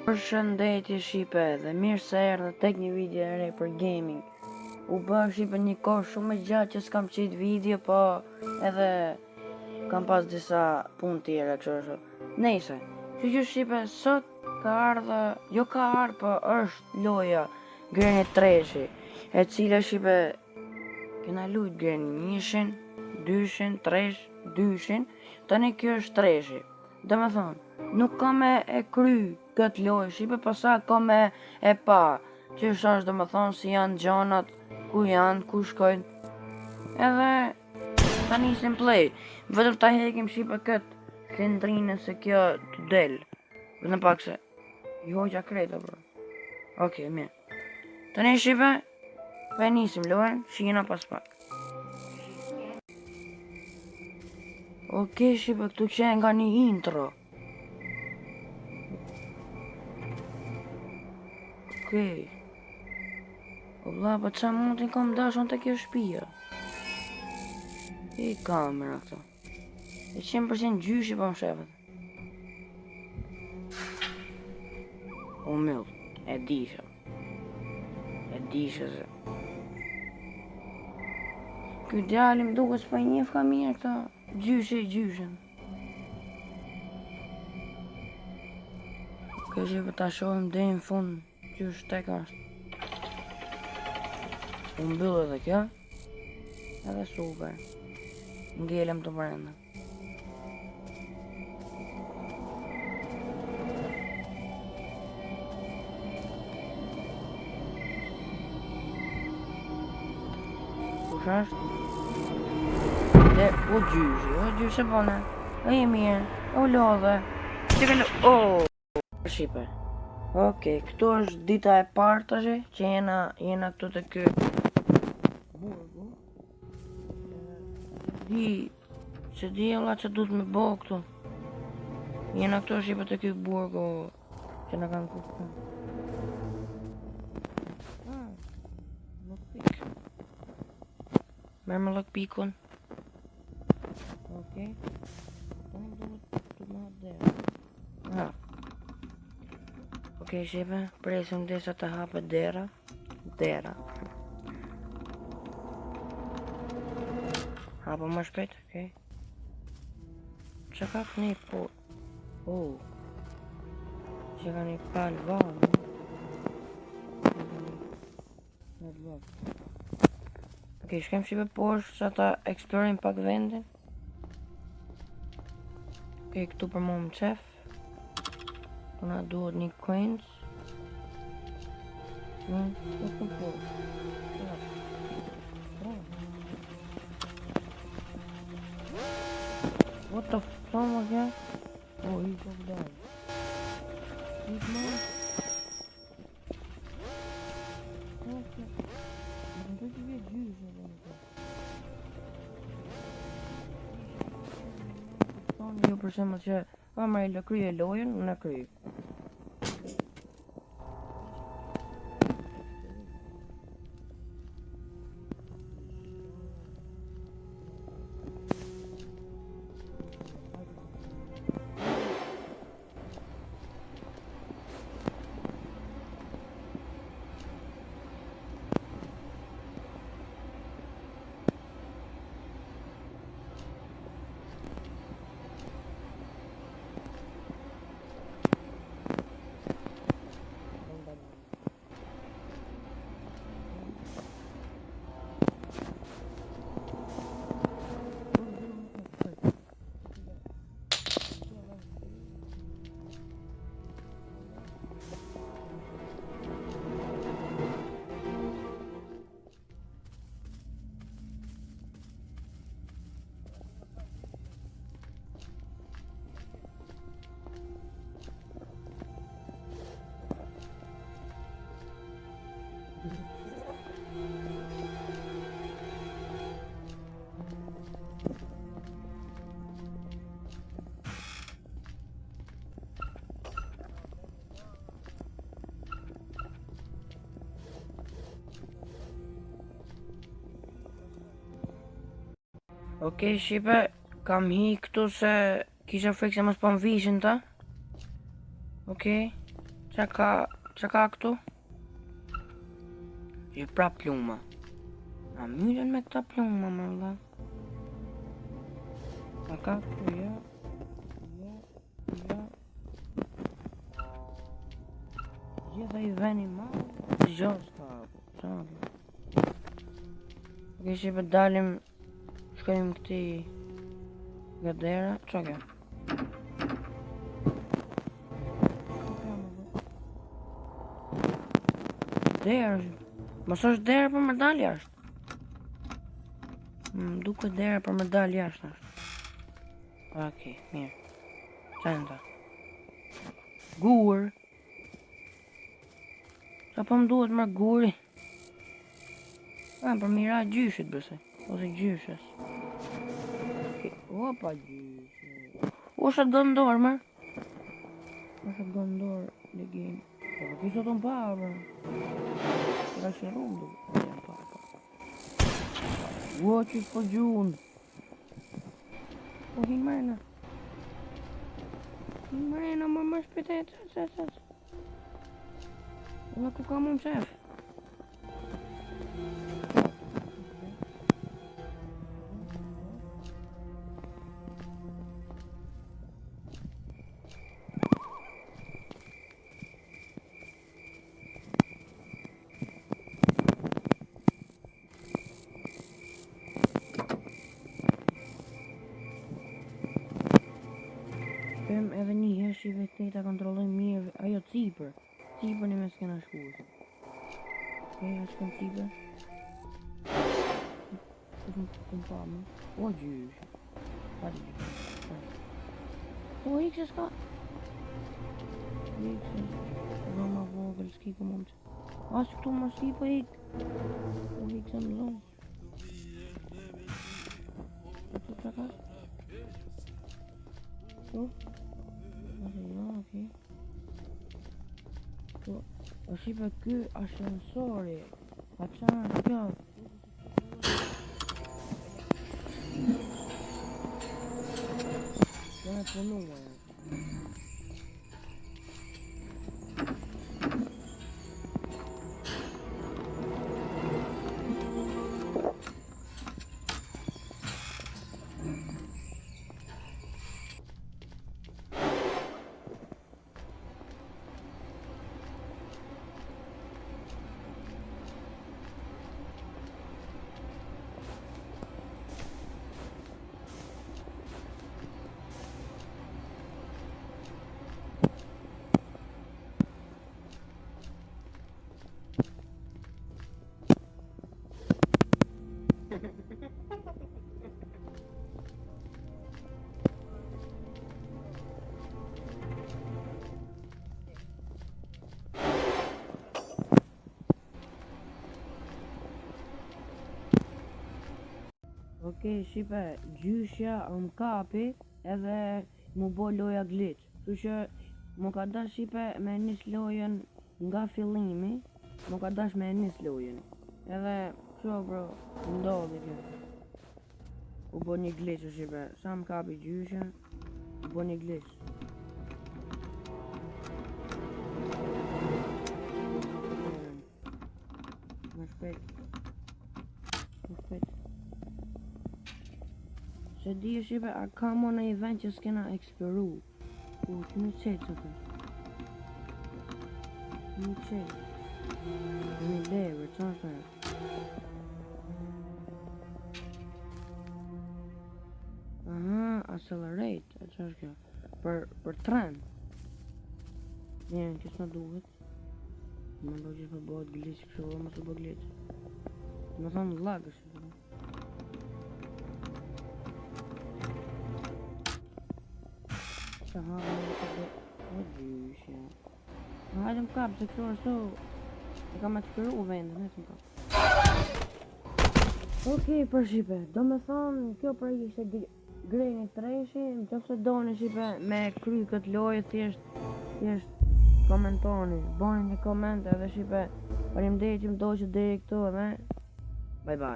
Përshëndetje Shqipe dhe mirë se erdhe tek një video e re për gaming. U bë Shqipe një kohë shumë e gjatë që s'kam qitë video, po edhe kam pas disa punë tjera kështu. Nejse, që Shqipe sot ka ardhë, jo ka ardhë, po është loja Granny Treshi, e cila Shqipe kena lujt Granny 1-shin, 2-shin, 3-shin, tani kjo është 3-shi. Dhe me thonë, nuk kam e kry këtë lojë Shqipe, pasa kam e pa, që është dhe me thonë si janë gjanat, ku janë, ku shkojnë, edhe ta nisim play, vetëm ta hekim Shqipe këtë cilindrinë se kjo të del, vetëm pak se, i hoqja krejta bro. Okej, mirë. Tani Shqipe, pa e nisim lojën, shina pas pak. Okej Shqipe, këtu qenë nga një intro. Okej. O vlla, po qa mund t'i kam dashon të kjo shpia? I kamera këto. E 100% gjyshi po më shepet. O mill, e disha. E disha se. Ky djali më duket s'po i njeh ka mirë këta. Gjyshin. Okej, që ta shohim deri në fund qysh tek është. U mbyll edhe kjo. Edhe super. Ngelem të brenda. Kush është? Dhe o gjyshi e bona. O i mirë, o lodhe. Që ka o Shqipe. Okej, këtu është dita e parë tash, që jena këtu të ky burgu. Se di alla që duhet me bo këtu. Jena këtu Shqipe të ky burgu që na kanë kuptu. Lockpick. Merë me lockpickun. Okej. Të më dera. Okej Shqipe, presim desa të hape dera. Hapo më shpejt, okej. Që ka këni po... Që ka një palë valë. Okej, shkem Shqipe poshtë që ta eksplorojmë pak vendin. Okej, këtu për mu më qef. Na duhet një coins. What the fuck was that? Oh, he's over there. He's not. Jo për shembull që marrë lë krye lojën, unë e kryj. Okej Shqipe, kam hi këtu se kisha frikë se mos po më vishin ta. Okej, Qa ka këtu? Je pra pluma. A myren me këta pluma, më valla. Qa ka këtu, ja. Gjitha i veni ma, gjoz ka, qanë. Ok, që për dalim, shkojmë këti nga dera, qa ke? Dera, mos është dera për më dal jashtë. Duke dera për më dal jashtë është. Ok, mirë. Qajnë ta. Gur. Qa po më duhet më guri? Për mira gjyshit bëse. Ose gjyshës. Opa gjyshit. Usha dëndor, më? Usha dëndor në game. Po kisa të më pa, bërë. Ka që rrumë du. Ua, që s'po gjunë. Po hinë mërëna. Hinë mërëna, më shpitetë. Unë ku ka më qef. Shpem edhe një herë që i vetë ta kontrolloj mirë ajo cipër. Cipër një me s'kena shkuar. Ok, a shkëm cipër. Këm pa më. O gjysh. Pati gjysh. O ikse s'ka. Ikse. Roma vogël s'ki ku mund. As këtu më s'ki po ik. O ikse më zonë. Këtu të ka. Këtu. Ok. O shipe ky ashensori. Pa qanë kjo. Kjo e punua. Ok, shipe, gjyshja më kapi edhe mu bo loja glitch. Kështu që mu ka dash shipe me nis lojën nga fillimi, mu ka dash me nis lojën. Edhe, kështu bro, ndodhi kjo. U bo një glitch shipe, sa më kapi gjyshja, u bo një glitch. Më shpejt. Se di shipe, a ka mo në event që s'kena eksperu. U, që një qetë që të. Një qetë. Një lever, që është e? Aha, accelerate, e që është kjo? Për tren. Njerën, që s'na duhet. Më do që s'ma bëhet glitch, kështu më s'u bëhet glitch. Më thonë lag është. Aha, o gjyshja. Hajde më kap, se këto ashtu e kam eksperu vendin, ne s'm kap. Ok, për shipe, do me thonë, kjo për ishte grejnë treshi, në qofse doni shipe me kry këtë lojë, thjesht komentoni, boni një koment edhe shipe, faleminderit që më doqët deri këtu edhe, bye bye.